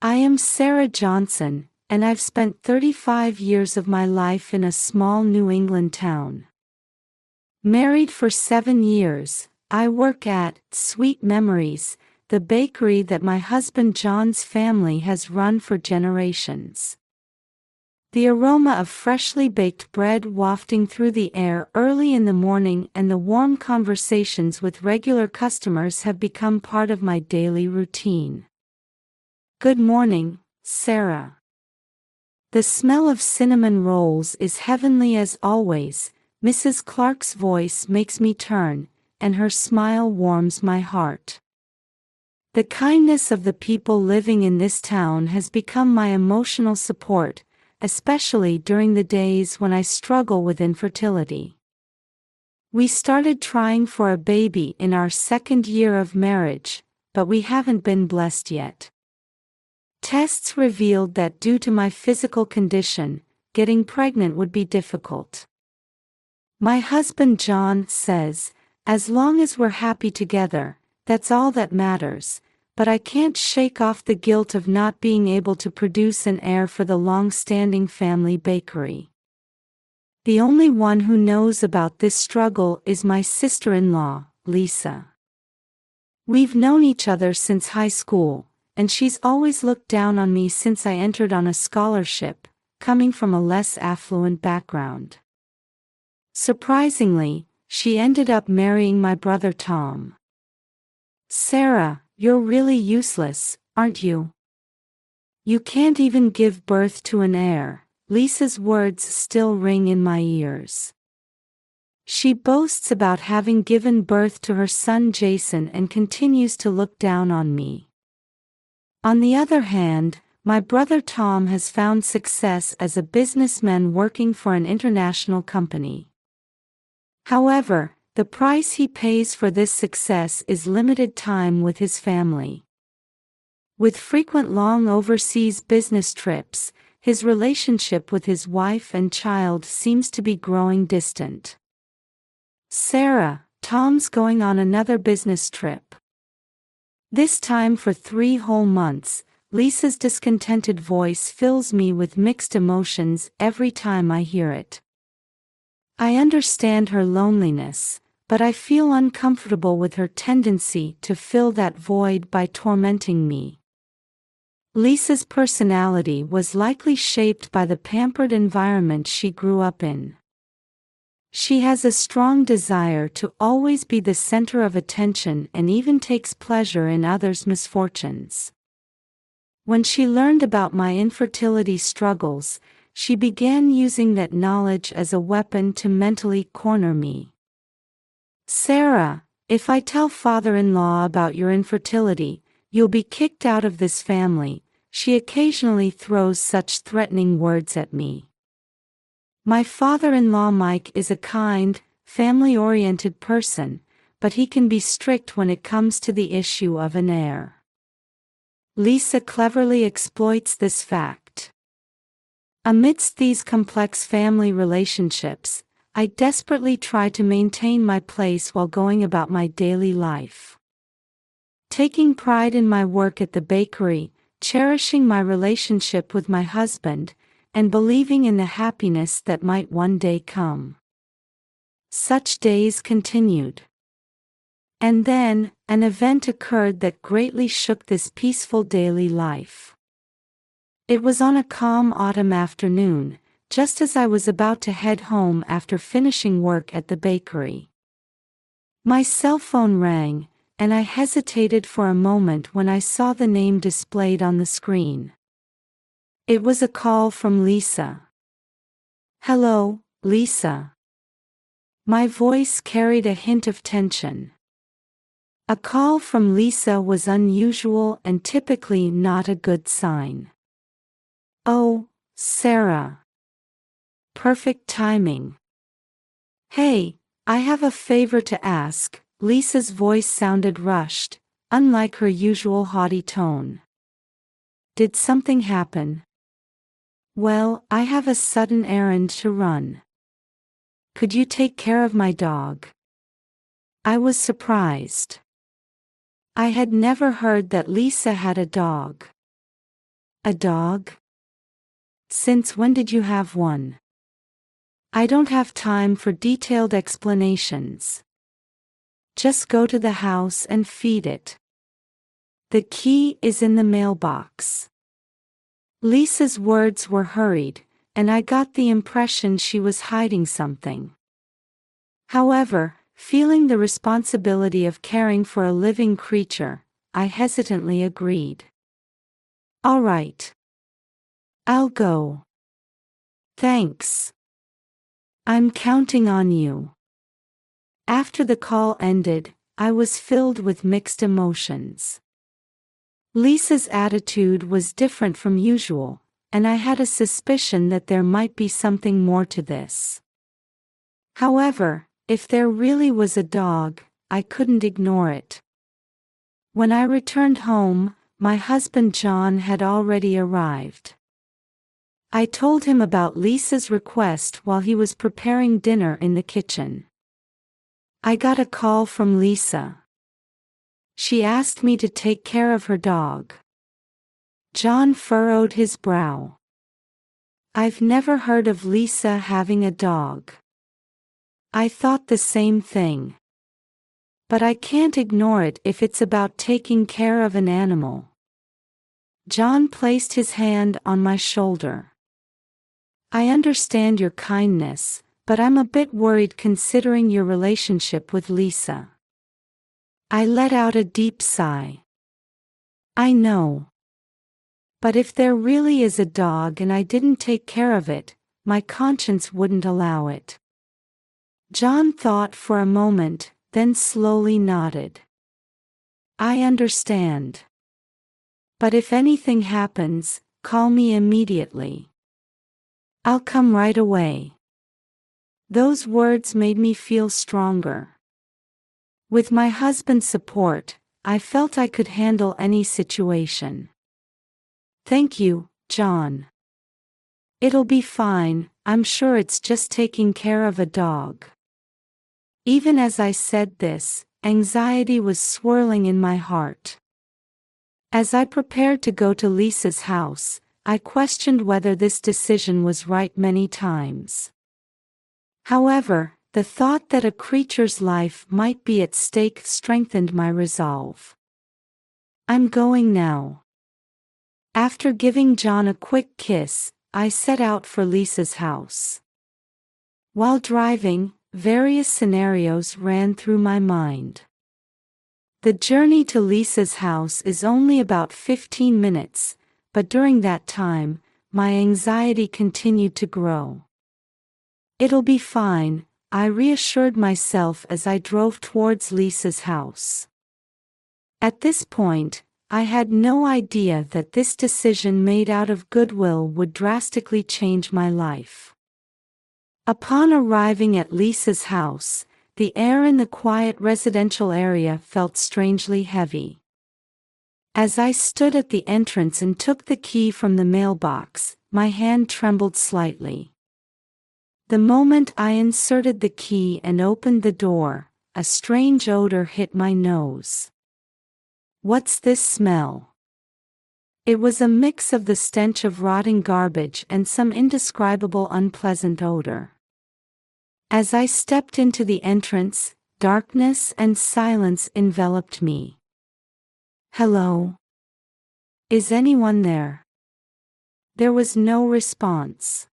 I am Sarah Johnson, and I've spent 35 years of my life in a small New England town. Married for 7 years, I work at Sweet Memories, the bakery that my husband John's family has run for generations. The aroma of freshly baked bread wafting through the air early in the morning and the warm conversations with regular customers have become part of my daily routine. Good morning, Sarah. The smell of cinnamon rolls is heavenly as always. Mrs. Clark's voice makes me turn, and her smile warms my heart. The kindness of the people living in this town has become my emotional support, especially during the days when I struggle with infertility. We started trying for a baby in our 2nd year of marriage, but we haven't been blessed yet. Tests revealed that due to my physical condition, getting pregnant would be difficult. My husband John says, as long as we're happy together, that's all that matters, but I can't shake off the guilt of not being able to produce an heir for the long-standing family bakery. The only one who knows about this struggle is my sister-in-law, Lisa. We've known each other since high school, and she's always looked down on me since I entered on a scholarship, coming from a less affluent background. Surprisingly, she ended up marrying my brother Tom. Sarah, you're really useless, aren't you? You can't even give birth to an heir. Lisa's words still ring in my ears. She boasts about having given birth to her son Jason and continues to look down on me. On the other hand, my brother Tom has found success as a businessman working for an international company. However, the price he pays for this success is limited time with his family. With frequent long overseas business trips, his relationship with his wife and child seems to be growing distant. Sarah, Tom's going on another business trip. This time for 3 whole months. Lisa's discontented voice fills me with mixed emotions every time I hear it. I understand her loneliness, but I feel uncomfortable with her tendency to fill that void by tormenting me. Lisa's personality was likely shaped by the pampered environment she grew up in. She has a strong desire to always be the center of attention and even takes pleasure in others' misfortunes. When she learned about my infertility struggles, she began using that knowledge as a weapon to mentally corner me. Sarah, if I tell father-in-law about your infertility, you'll be kicked out of this family. She occasionally throws such threatening words at me. My father-in-law Mike is a kind, family-oriented person, but he can be strict when it comes to the issue of an heir. Lisa cleverly exploits this fact. Amidst these complex family relationships, I desperately try to maintain my place while going about my daily life. Taking pride in my work at the bakery, cherishing my relationship with my husband, and believing in the happiness that might one day come. Such days continued. And then, an event occurred that greatly shook this peaceful daily life. It was on a calm autumn afternoon, just as I was about to head home after finishing work at the bakery. My cell phone rang, and I hesitated for a moment when I saw the name displayed on the screen. It was a call from Lisa. Hello, Lisa. My voice carried a hint of tension. A call from Lisa was unusual and typically not a good sign. Oh, Sarah. Perfect timing. Hey, I have a favor to ask. Lisa's voice sounded rushed, unlike her usual haughty tone. Did something happen? Well, I have a sudden errand to run. Could you take care of my dog? I was surprised. I had never heard that Lisa had a dog. A dog? Since when did you have one? I don't have time for detailed explanations. Just go to the house and feed it. The key is in the mailbox. Lisa's words were hurried, and I got the impression she was hiding something. However, feeling the responsibility of caring for a living creature, I hesitantly agreed. All right. I'll go. Thanks. I'm counting on you. After the call ended, I was filled with mixed emotions. Lisa's attitude was different from usual, and I had a suspicion that there might be something more to this. However, if there really was a dog, I couldn't ignore it. When I returned home, my husband John had already arrived. I told him about Lisa's request while he was preparing dinner in the kitchen. I got a call from Lisa. She asked me to take care of her dog. John furrowed his brow. I've never heard of Lisa having a dog. I thought the same thing. But I can't ignore it if it's about taking care of an animal. John placed his hand on my shoulder. I understand your kindness, but I'm a bit worried considering your relationship with Lisa. I let out a deep sigh. I know. But if there really is a dog and I didn't take care of it, my conscience wouldn't allow it. John thought for a moment, then slowly nodded. I understand. But if anything happens, call me immediately. I'll come right away. Those words made me feel stronger. With my husband's support, I felt I could handle any situation. Thank you, John. It'll be fine, I'm sure it's just taking care of a dog. Even as I said this, anxiety was swirling in my heart. As I prepared to go to Lisa's house, I questioned whether this decision was right many times. However, the thought that a creature's life might be at stake strengthened my resolve. I'm going now. After giving John a quick kiss, I set out for Lisa's house. While driving, various scenarios ran through my mind. The journey to Lisa's house is only about 15 minutes, but during that time, my anxiety continued to grow. It'll be fine, I reassured myself as I drove towards Lisa's house. At this point, I had no idea that this decision made out of goodwill would drastically change my life. Upon arriving at Lisa's house, the air in the quiet residential area felt strangely heavy. As I stood at the entrance and took the key from the mailbox, my hand trembled slightly. The moment I inserted the key and opened the door, a strange odor hit my nose. What's this smell? It was a mix of the stench of rotting garbage and some indescribable unpleasant odor. As I stepped into the entrance, darkness and silence enveloped me. Hello? Is anyone there? There was no response.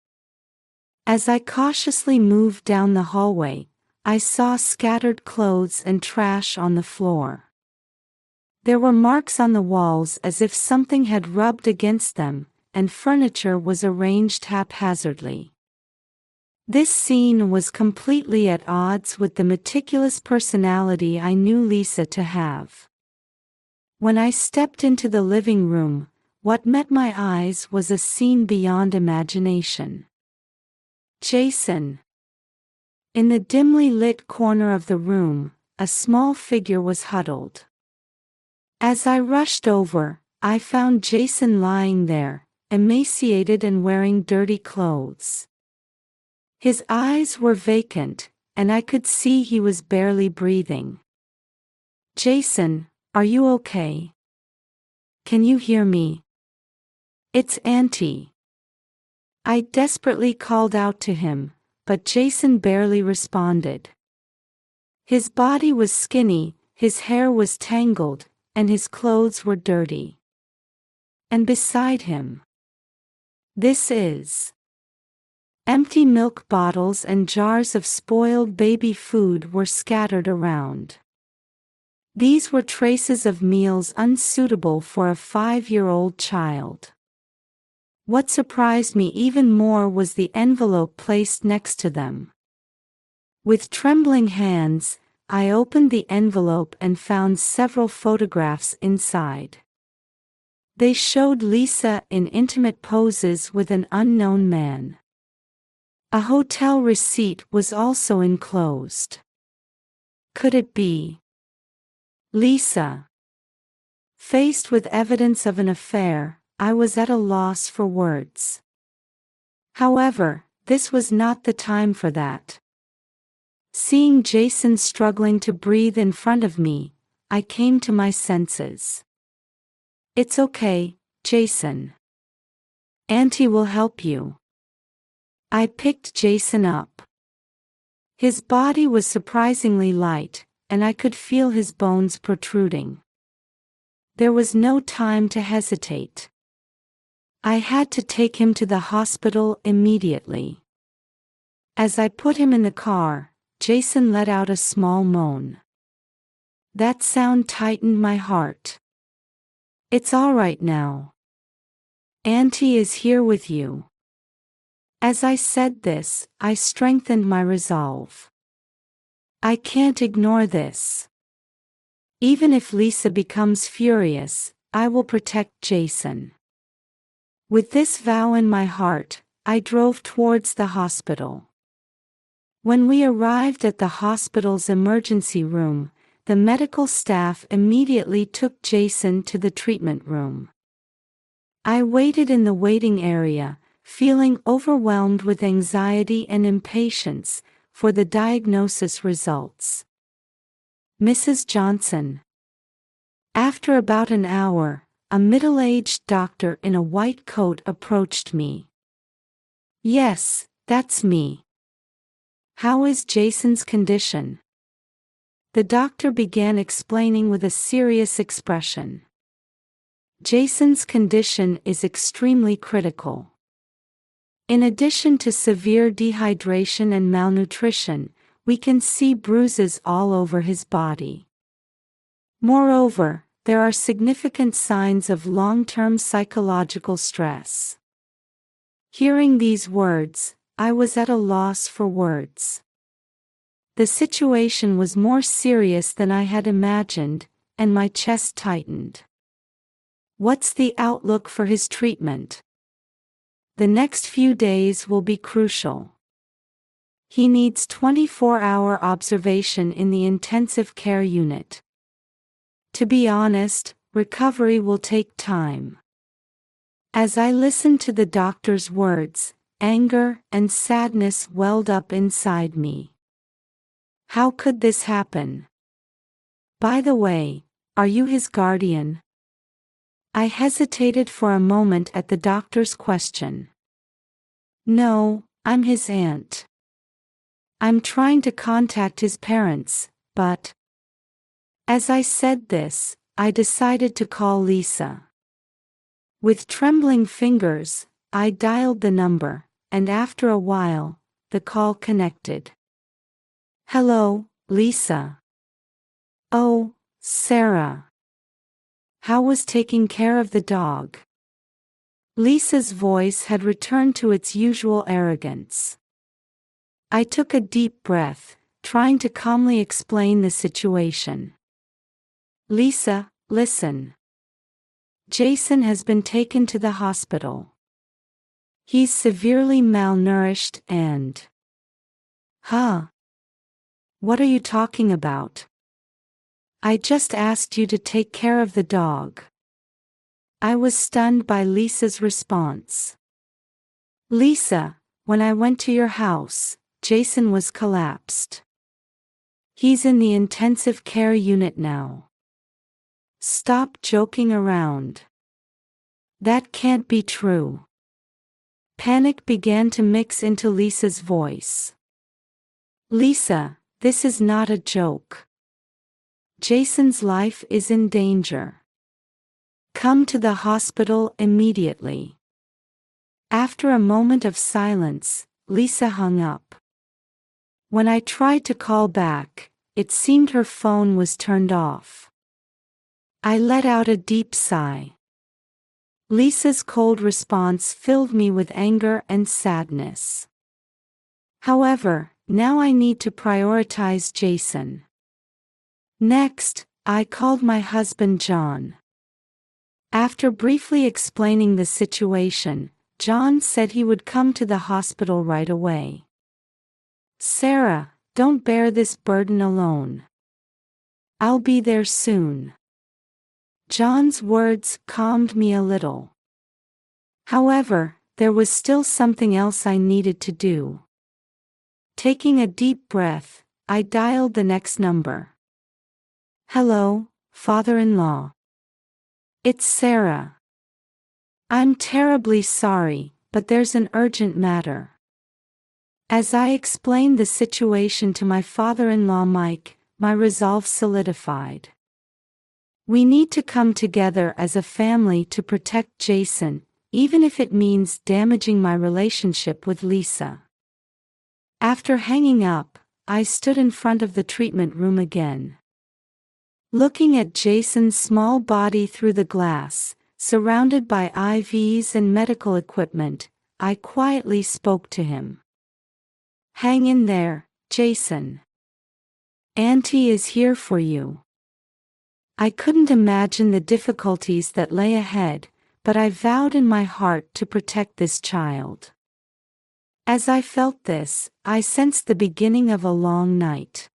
As I cautiously moved down the hallway, I saw scattered clothes and trash on the floor. There were marks on the walls as if something had rubbed against them, and furniture was arranged haphazardly. This scene was completely at odds with the meticulous personality I knew Lisa to have. When I stepped into the living room, what met my eyes was a scene beyond imagination. Jason. In the dimly lit corner of the room, a small figure was huddled. As I rushed over, I found Jason lying there, emaciated and wearing dirty clothes. His eyes were vacant, and I could see he was barely breathing. Jason, are you okay? Can you hear me? It's Auntie. I desperately called out to him, but Jason barely responded. His body was skinny, his hair was tangled, and his clothes were dirty. And beside him, this is empty milk bottles and jars of spoiled baby food were scattered around. These were traces of meals unsuitable for a 5-year-old child. What surprised me even more was the envelope placed next to them. With trembling hands, I opened the envelope and found several photographs inside. They showed Lisa in intimate poses with an unknown man. A hotel receipt was also enclosed. Could it be Lisa? Faced with evidence of an affair, I was at a loss for words. However, this was not the time for that. Seeing Jason struggling to breathe in front of me, I came to my senses. It's okay, Jason. Auntie will help you. I picked Jason up. His body was surprisingly light, and I could feel his bones protruding. There was no time to hesitate. I had to take him to the hospital immediately. As I put him in the car, Jason let out a small moan. That sound tightened my heart. It's all right now. Auntie is here with you. As I said this, I strengthened my resolve. I can't ignore this. Even if Lisa becomes furious, I will protect Jason. With this vow in my heart, I drove towards the hospital. When we arrived at the hospital's emergency room, the medical staff immediately took Jason to the treatment room. I waited in the waiting area, feeling overwhelmed with anxiety and impatience for the diagnosis results. Mrs. Johnson. After about an hour, a middle-aged doctor in a white coat approached me. Yes, that's me. How is Jason's condition? The doctor began explaining with a serious expression. Jason's condition is extremely critical. In addition to severe dehydration and malnutrition, we can see bruises all over his body. Moreover, there are significant signs of long-term psychological stress. Hearing these words, I was at a loss for words. The situation was more serious than I had imagined, and my chest tightened. What's the outlook for his treatment? The next few days will be crucial. He needs 24-hour observation in the intensive care unit. To be honest, recovery will take time. As I listened to the doctor's words, anger and sadness welled up inside me. How could this happen? By the way, are you his guardian? I hesitated for a moment at the doctor's question. No, I'm his aunt. I'm trying to contact his parents, but... As I said this, I decided to call Lisa. With trembling fingers, I dialed the number, and after a while, the call connected. Hello, Lisa. Oh, Sarah. How was taking care of the dog? Lisa's voice had returned to its usual arrogance. I took a deep breath, trying to calmly explain the situation. Lisa, listen. Jason has been taken to the hospital. He's severely malnourished and... Huh? What are you talking about? I just asked you to take care of the dog. I was stunned by Lisa's response. Lisa, when I went to your house, Jason was collapsed. He's in the intensive care unit now. Stop joking around. That can't be true. Panic began to mix into Lisa's voice. Lisa, this is not a joke. Jason's life is in danger. Come to the hospital immediately. After a moment of silence, Lisa hung up. When I tried to call back, it seemed her phone was turned off. I let out a deep sigh. Lisa's cold response filled me with anger and sadness. However, now I need to prioritize Jason. Next, I called my husband John. After briefly explaining the situation, John said he would come to the hospital right away. Sarah, don't bear this burden alone. I'll be there soon. John's words calmed me a little. However, there was still something else I needed to do. Taking a deep breath, I dialed the next number. Hello, father-in-law. It's Sarah. I'm terribly sorry, but there's an urgent matter. As I explained the situation to my father-in-law Mike, my resolve solidified. We need to come together as a family to protect Jason, even if it means damaging my relationship with Lisa. After hanging up, I stood in front of the treatment room again. Looking at Jason's small body through the glass, surrounded by IVs and medical equipment, I quietly spoke to him. Hang in there, Jason. Auntie is here for you. I couldn't imagine the difficulties that lay ahead, but I vowed in my heart to protect this child. As I felt this, I sensed the beginning of a long night.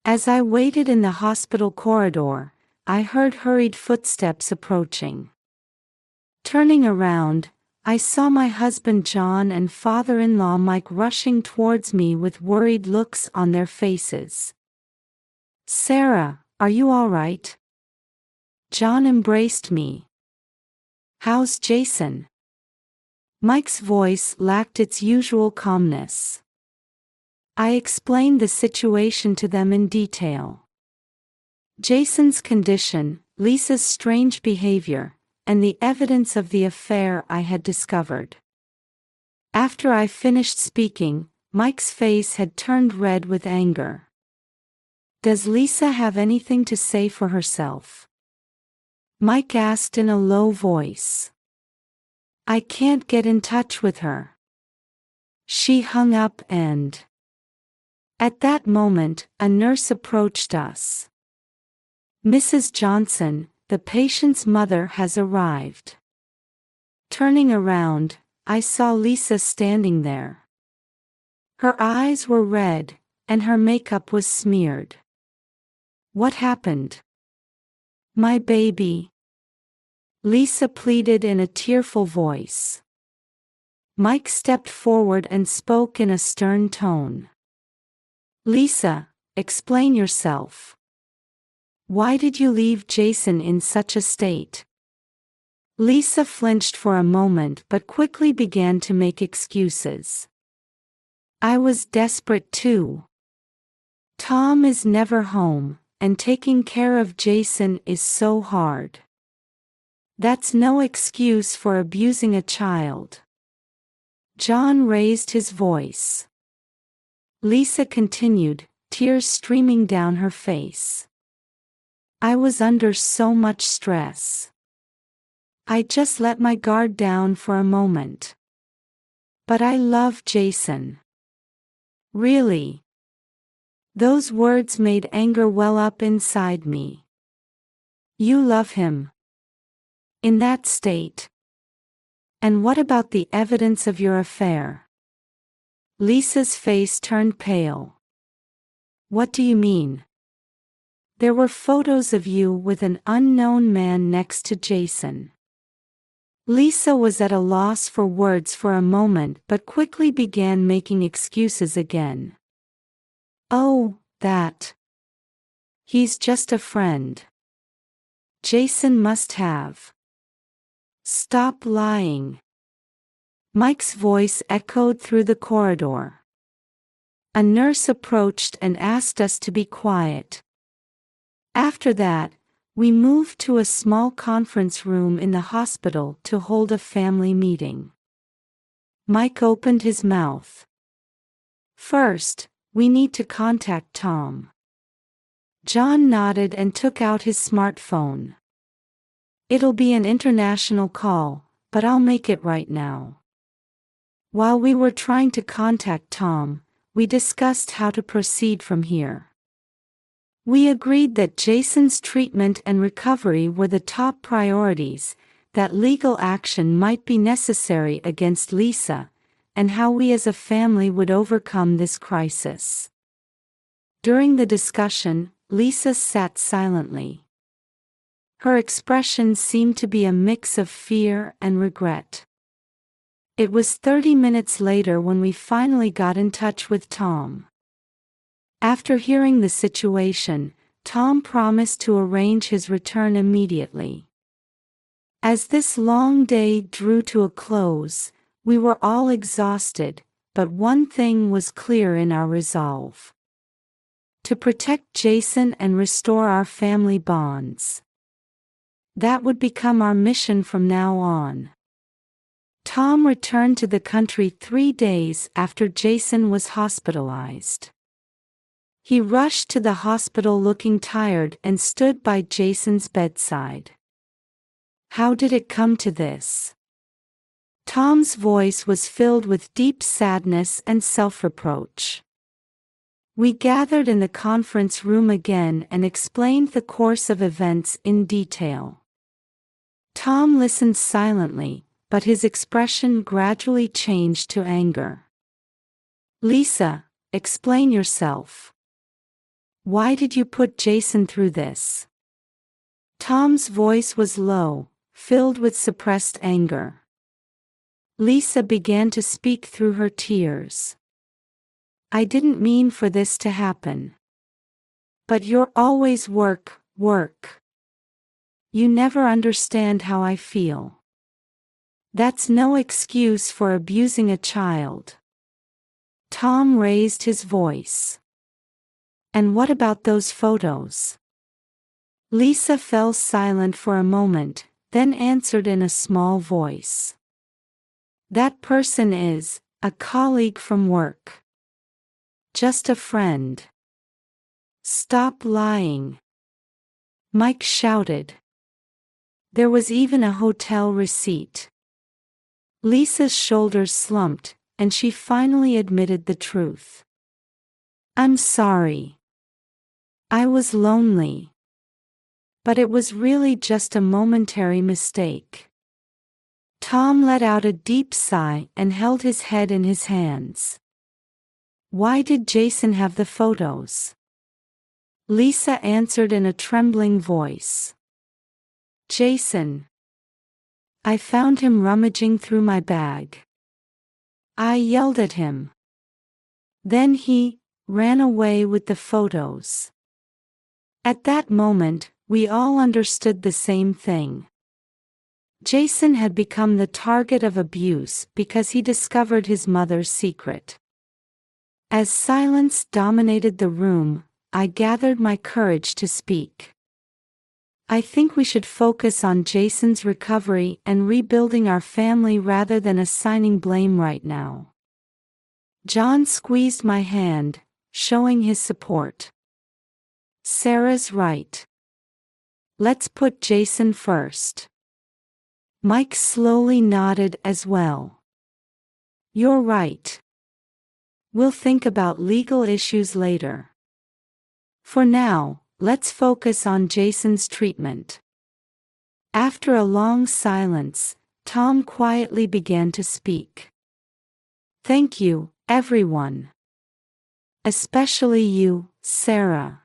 As I waited in the hospital corridor, I heard hurried footsteps approaching. Turning around, I saw my husband John and father-in-law Mike rushing towards me with worried looks on their faces. Sarah, are you all right? John embraced me. How's Jason? Mike's voice lacked its usual calmness. I explained the situation to them in detail. Jason's condition, Lisa's strange behavior, and the evidence of the affair I had discovered. After I finished speaking, Mike's face had turned red with anger. Does Lisa have anything to say for herself? Mike asked in a low voice. I can't get in touch with her. She hung up and... At that moment, a nurse approached us. Mrs. Johnson, the patient's mother has arrived. Turning around, I saw Lisa standing there. Her eyes were red, and her makeup was smeared. What happened? My baby. Lisa pleaded in a tearful voice. Mike stepped forward and spoke in a stern tone. Lisa, explain yourself. Why did you leave Jason in such a state? Lisa flinched for a moment but quickly began to make excuses. I was desperate too. Tom is never home, and taking care of Jason is so hard. That's no excuse for abusing a child. John raised his voice. Lisa continued, tears streaming down her face. I was under so much stress. I just let my guard down for a moment. But I love Jason. Really. Those words made anger well up inside me. You love him. In that state. And what about the evidence of your affair? Lisa's face turned pale. What do you mean? There were photos of you with an unknown man next to Jason. Lisa was at a loss for words for a moment but quickly began making excuses again. Oh, that. He's just a friend. Jason must have. Stop lying. Mike's voice echoed through the corridor. A nurse approached and asked us to be quiet. After that, we moved to a small conference room in the hospital to hold a family meeting. Mike opened his mouth. First, we need to contact Tom. John nodded and took out his smartphone. It'll be an international call, but I'll make it right now. While we were trying to contact Tom, we discussed how to proceed from here. We agreed that Jason's treatment and recovery were the top priorities, that legal action might be necessary against Lisa, and how we as a family would overcome this crisis. During the discussion, Lisa sat silently. Her expression seemed to be a mix of fear and regret. It was 30 minutes later when we finally got in touch with Tom. After hearing the situation, Tom promised to arrange his return immediately. As this long day drew to a close, we were all exhausted, but one thing was clear in our resolve: to protect Jason and restore our family bonds. That would become our mission from now on. Tom returned to the country 3 days after Jason was hospitalized. He rushed to the hospital looking tired and stood by Jason's bedside. How did it come to this? Tom's voice was filled with deep sadness and self-reproach. We gathered in the conference room again and explained the course of events in detail. Tom listened silently, but his expression gradually changed to anger. Lisa, explain yourself. Why did you put Jason through this? Tom's voice was low, filled with suppressed anger. Lisa began to speak through her tears. I didn't mean for this to happen. But you're always work. You never understand how I feel. That's no excuse for abusing a child. Tom raised his voice. And what about those photos? Lisa fell silent for a moment, then answered in a small voice. That person is a colleague from work. Just a friend. Stop lying. Mike shouted. There was even a hotel receipt. Lisa's shoulders slumped, and she finally admitted the truth. I'm sorry. I was lonely. But it was really just a momentary mistake. Tom let out a deep sigh and held his head in his hands. Why did Jason have the photos? Lisa answered in a trembling voice. Jason. I found him rummaging through my bag. I yelled at him. Then he ran away with the photos. At that moment, we all understood the same thing. Jason had become the target of abuse because he discovered his mother's secret. As silence dominated the room, I gathered my courage to speak. I think we should focus on Jason's recovery and rebuilding our family rather than assigning blame right now. John squeezed my hand, showing his support. Sarah's right. Let's put Jason first. Mike slowly nodded as well. You're right. We'll think about legal issues later. For now, let's focus on Jason's treatment. After a long silence, Tom quietly began to speak. Thank you, everyone. Especially you, Sarah.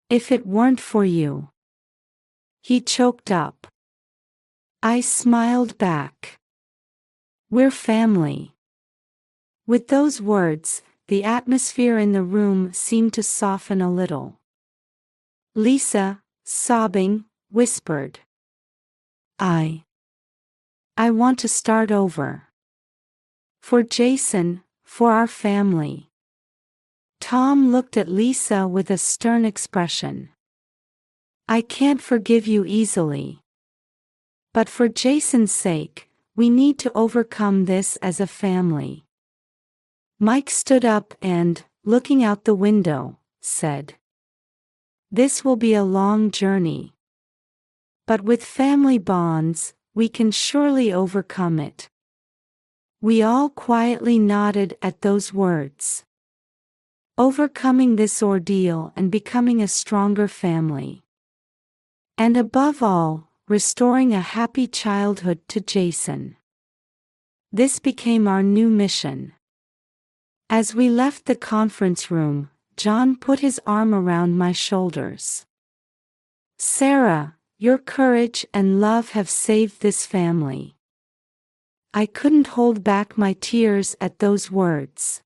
If it weren't for you. He choked up. I smiled back. We're family. With those words, the atmosphere in the room seemed to soften a little. Lisa, sobbing, whispered. I I want to start over. For Jason, for our family. Tom looked at Lisa with a stern expression. I can't forgive you easily. But for Jason's sake, we need to overcome this as a family. Mike stood up and, looking out the window, said, this will be a long journey. But with family bonds, we can surely overcome it. We all quietly nodded at those words. Overcoming this ordeal and becoming a stronger family. And above all, restoring a happy childhood to Jason. This became our new mission. As we left the conference room, John put his arm around my shoulders. Sarah, your courage and love have saved this family. I couldn't hold back my tears at those words.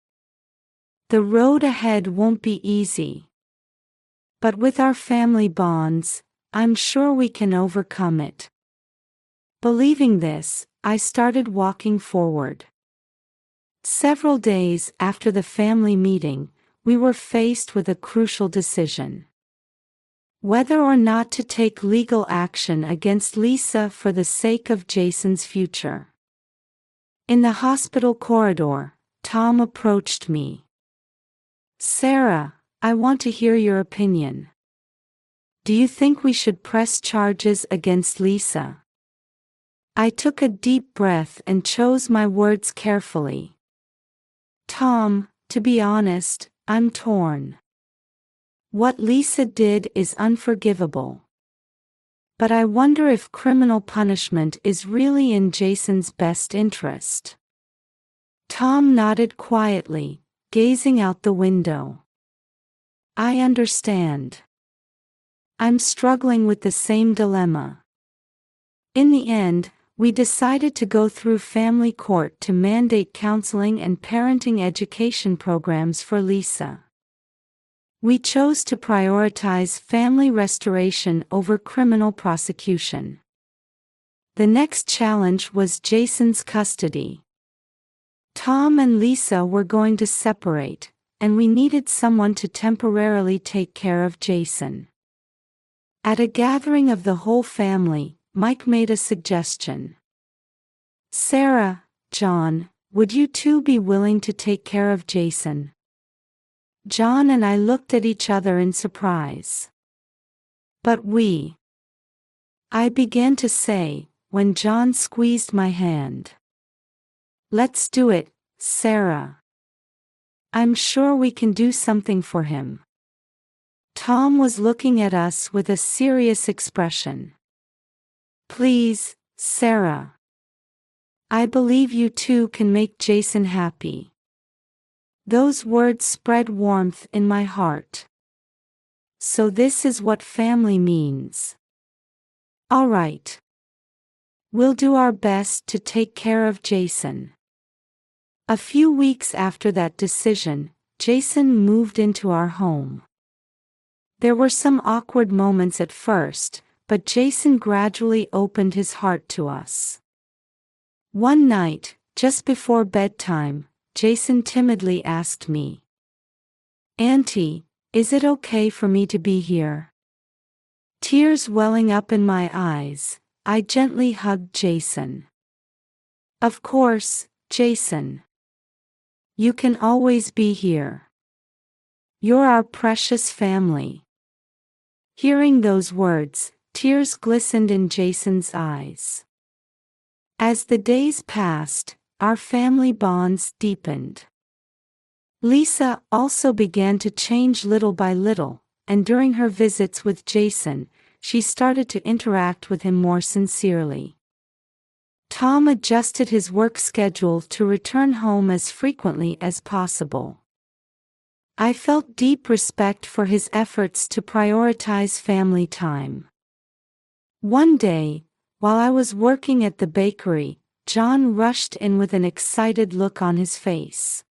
The road ahead won't be easy. But with our family bonds, I'm sure we can overcome it. Believing this, I started walking forward. Several days after the family meeting, we were faced with a crucial decision. Whether or not to take legal action against Lisa for the sake of Jason's future. In the hospital corridor, Tom approached me. Sarah, I want to hear your opinion. Do you think we should press charges against Lisa? I took a deep breath and chose my words carefully. Tom, to be honest, I'm torn. What Lisa did is unforgivable. But I wonder if criminal punishment is really in Jason's best interest. Tom nodded quietly, gazing out the window. I understand. I'm struggling with the same dilemma. In the end, we decided to go through family court to mandate counseling and parenting education programs for Lisa. We chose to prioritize family restoration over criminal prosecution. The next challenge was Jason's custody. Tom and Lisa were going to separate, and we needed someone to temporarily take care of Jason. At a gathering of the whole family, Mike made a suggestion. Sarah, John, would you two be willing to take care of Jason? John and I looked at each other in surprise. But I began to say, when John squeezed my hand. Let's do it, Sarah. I'm sure we can do something for him. Tom was looking at us with a serious expression. Please, Sarah. I believe you two can make Jason happy. Those words spread warmth in my heart. So this is what family means. All right. We'll do our best to take care of Jason. A few weeks after that decision, Jason moved into our home. There were some awkward moments at first, but Jason gradually opened his heart to us. One night, just before bedtime, Jason timidly asked me, Auntie, is it okay for me to be here? Tears welling up in my eyes, I gently hugged Jason. Of course, Jason. You can always be here. You're our precious family. Hearing those words, tears glistened in Jason's eyes. As the days passed, our family bonds deepened. Lisa also began to change little by little, and during her visits with Jason, she started to interact with him more sincerely. Tom adjusted his work schedule to return home as frequently as possible. I felt deep respect for his efforts to prioritize family time. One day, while I was working at the bakery, John rushed in with an excited look on his face.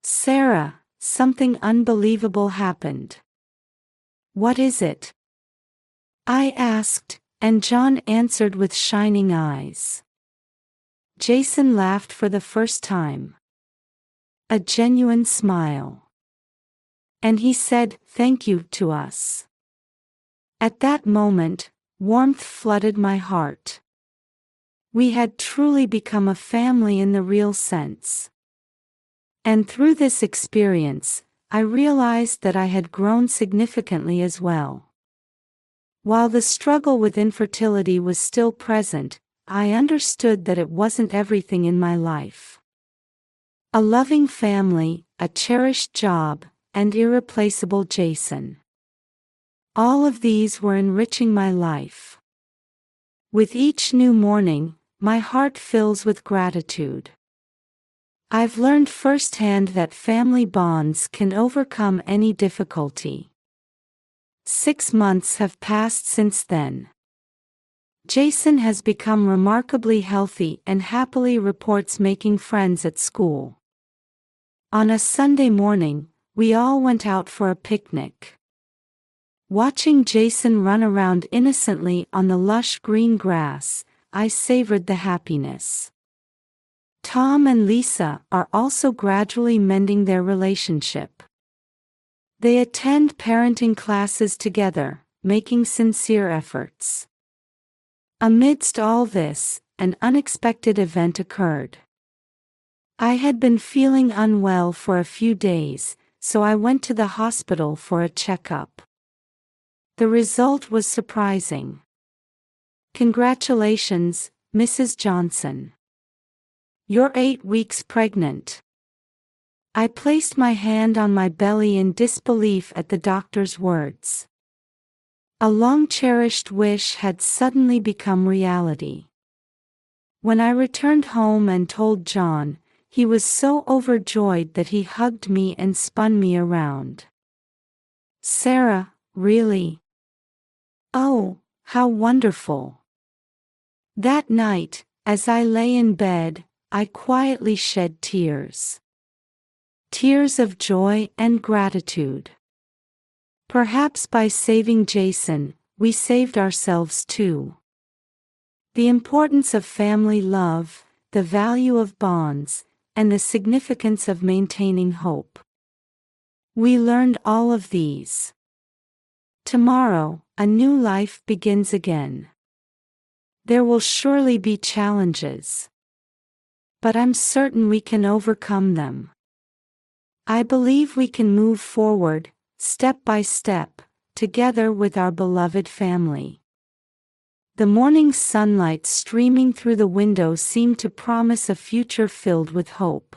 Sarah, something unbelievable happened. What is it? I asked, and John answered with shining eyes. Jason laughed for the first time. A genuine smile. And he said, "Thank you," to us. At that moment, warmth flooded my heart. We had truly become a family in the real sense. And through this experience, I realized that I had grown significantly as well. While the struggle with infertility was still present, I understood that it wasn't everything in my life. A loving family, a cherished job, and irreplaceable Jason. All of these were enriching my life. With each new morning, my heart fills with gratitude. I've learned firsthand that family bonds can overcome any difficulty. 6 months have passed since then. Jason has become remarkably healthy and happily reports making friends at school. On a Sunday morning, we all went out for a picnic. Watching Jason run around innocently on the lush green grass, I savored the happiness. Tom and Lisa are also gradually mending their relationship. They attend parenting classes together, making sincere efforts. Amidst all this, an unexpected event occurred. I had been feeling unwell for a few days, so I went to the hospital for a checkup. The result was surprising. "Congratulations, Mrs. Johnson. You're 8 weeks pregnant." I placed my hand on my belly in disbelief at the doctor's words. A long-cherished wish had suddenly become reality. When I returned home and told John, he was so overjoyed that he hugged me and spun me around. "Sarah, really? Oh, how wonderful." That night, as I lay in bed, I quietly shed tears. Tears of joy and gratitude. Perhaps by saving Jason, we saved ourselves too. The importance of family love, the value of bonds, and the significance of maintaining hope. We learned all of these. Tomorrow, a new life begins again. There will surely be challenges. But I'm certain we can overcome them. I believe we can move forward, step by step, together with our beloved family. The morning sunlight streaming through the window seemed to promise a future filled with hope.